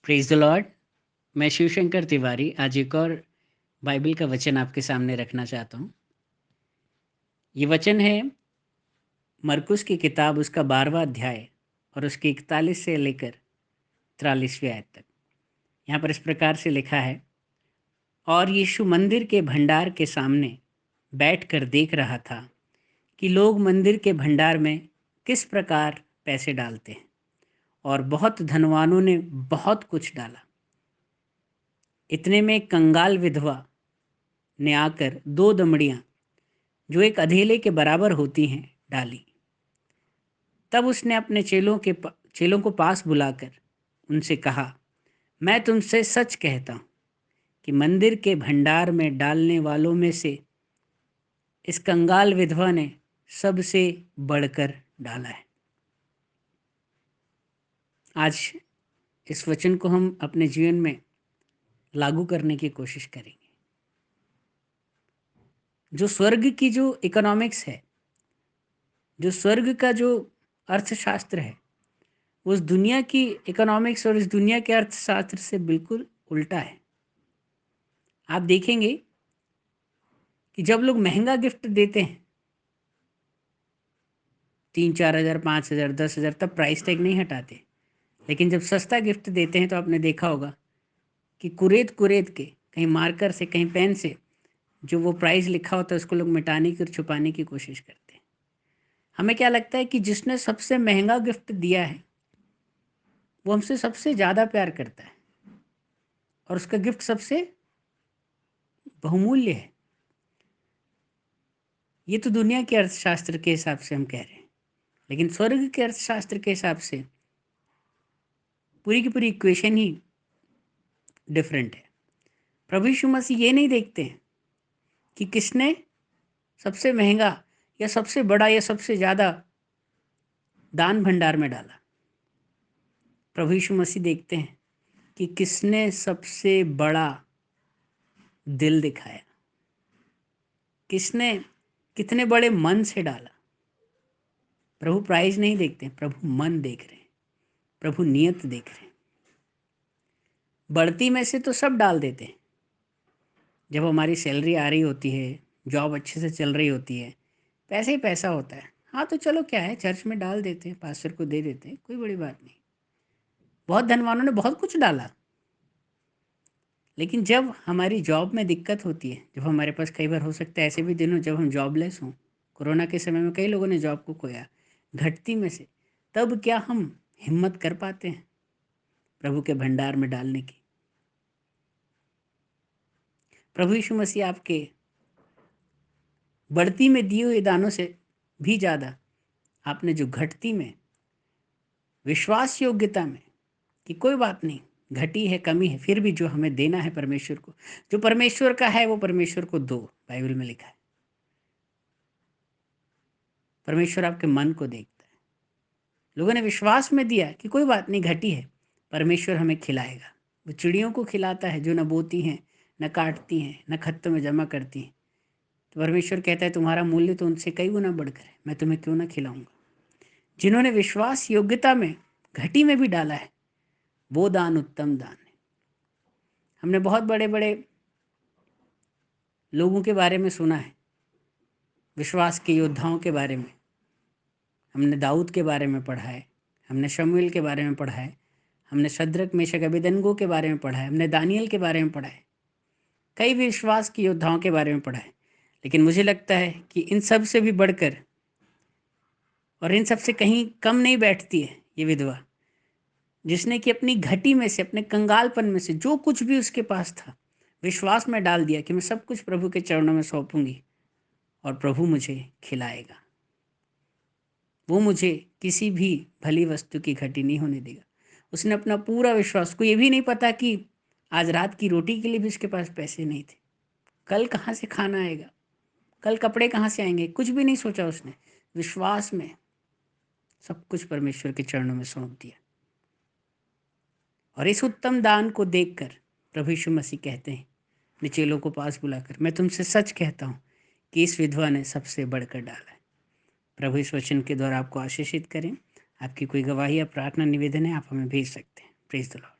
Praise the Lord. मैं शिवशंकर तिवारी आज एक और बाइबल का वचन आपके सामने रखना चाहता हूँ। ये वचन है मरकुस की किताब उसका 12वां अध्याय और उसके 41 से लेकर 43वें आयत तक। यहाँ पर इस प्रकार से लिखा है, और यीशु मंदिर के भंडार के सामने बैठकर देख रहा था कि लोग मंदिर के भंडार में किस प्रकार पैसे डालते हैं, और बहुत धनवानों ने बहुत कुछ डाला। इतने में एक कंगाल विधवा ने आकर 2 दमड़ियाँ, जो एक अधेले के बराबर होती हैं, डाली। तब उसने अपने चेलों को पास बुलाकर उनसे कहा, मैं तुमसे सच कहता हूँ कि मंदिर के भंडार में डालने वालों में से इस कंगाल विधवा ने सबसे बढ़कर डाला है। आज इस वचन को हम अपने जीवन में लागू करने की कोशिश करेंगे। जो स्वर्ग की जो इकोनॉमिक्स है, जो स्वर्ग का जो अर्थशास्त्र है, उस दुनिया की इकोनॉमिक्स और इस दुनिया के अर्थशास्त्र से बिल्कुल उल्टा है। आप देखेंगे कि जब लोग महंगा गिफ्ट देते हैं, 3-4 हज़ार, 5 हज़ार, 10 हज़ार, तब प्राइस टैग नहीं हटाते। लेकिन जब सस्ता गिफ्ट देते हैं तो आपने देखा होगा कि कुरेद कुरेद के, कहीं मार्कर से, कहीं पेन से, जो वो प्राइस लिखा होता है उसको लोग मिटाने की और छुपाने की कोशिश करते हैं। हमें क्या लगता है कि जिसने सबसे महंगा गिफ्ट दिया है वो हमसे सबसे ज़्यादा प्यार करता है और उसका गिफ्ट सबसे बहुमूल्य है। ये तो दुनिया के अर्थशास्त्र के हिसाब से हम कह रहे हैं, लेकिन स्वर्ग के अर्थशास्त्र के हिसाब से पूरी की पूरी इक्वेशन ही डिफरेंट है। प्रभु यीशु मसीह ये नहीं देखते हैं कि किसने सबसे महंगा या सबसे बड़ा या सबसे ज़्यादा दान भंडार में डाला। प्रभु यीशु मसीह देखते हैं कि किसने सबसे बड़ा दिल दिखाया, किसने कितने बड़े मन से डाला। प्रभु प्राइज नहीं देखते, प्रभु मन देख रहे हैं, प्रभु नियत देख रहे हैं। बढ़ती में से तो सब डाल देते हैं। जब हमारी सैलरी आ रही होती है, जॉब अच्छे से चल रही होती है, पैसे ही पैसा होता है, हाँ तो चलो क्या है, चर्च में डाल देते हैं, पास्टर को दे देते हैं, कोई बड़ी बात नहीं। बहुत धनवानों ने बहुत कुछ डाला। लेकिन जब हमारी जॉब में दिक्कत होती है, जब हमारे पास, कई बार हो सकता है ऐसे भी दिन हो जब हम जॉबलेस हों, कोरोना के समय में कई लोगों ने जॉब को खोया, घटती में से, तब क्या हम हिम्मत कर पाते हैं प्रभु के भंडार में डालने की? प्रभु यीशु मसीह आपके बढ़ती में दिए हुए दानों से भी ज़्यादा आपने जो घटती में, विश्वास योग्यता में, कि कोई बात नहीं, घटी है, कमी है, फिर भी जो हमें देना है परमेश्वर को, जो परमेश्वर का है वो परमेश्वर को दो, बाइबल में लिखा है। परमेश्वर आपके मन को देखता है। लोगों ने विश्वास में दिया कि कोई बात नहीं, घटी है, परमेश्वर हमें खिलाएगा। वो चिड़ियों को खिलाता है जो न बोती हैं, न काटती हैं, न खत्तों में जमा करती हैं। तो परमेश्वर कहता है तुम्हारा मूल्य तो उनसे कई गुना बढ़कर है, मैं तुम्हें क्यों ना खिलाऊंगा। जिन्होंने विश्वास योग्यता में घटी में भी डाला है, वो दान उत्तम दान है। हमने बहुत बड़े बड़े लोगों के बारे में सुना है, विश्वास के योद्धाओं के बारे में। हमने दाऊद के बारे में पढ़ा है, हमने शमूएल के बारे में पढ़ा है, हमने शद्रक मेशक अबेदनगो के बारे में पढ़ा है, हमने दानियल के बारे में पढ़ा है, कई विश्वास के योद्धाओं के बारे में पढ़ा है। लेकिन मुझे लगता है कि इन सब से भी बढ़कर और इन सब से कहीं कम नहीं बैठती है ये विधवा, जिसने कि अपनी घटी में से, अपने कंगालपन में से, जो कुछ भी उसके पास था, विश्वास में डाल दिया कि मैं सब कुछ प्रभु के चरणों में सौंपूंगी और प्रभु मुझे खिलाएगा। वो मुझे किसी भी भली वस्तु की घटी नहीं होने देगा। उसने अपना पूरा विश्वास, को ये भी नहीं पता कि आज रात की रोटी के लिए भी उसके पास पैसे नहीं थे, कल कहाँ से खाना आएगा, कल कपड़े कहाँ से आएंगे, कुछ भी नहीं सोचा उसने। विश्वास में सब कुछ परमेश्वर के चरणों में सौंप दिया। और इस उत्तम दान को देखकर प्रभु यीशु मसीह कहते हैं अपने चेलों को पास बुलाकर, मैं तुमसे सच कहता हूँ कि इस विधवा ने सबसे बढ़कर डाला है। प्रभु इस वचन के द्वारा आपको आशीषित करें। आपकी कोई गवाही या प्रार्थना निवेदन है, आप हमें भेज सकते हैं। Praise the Lord.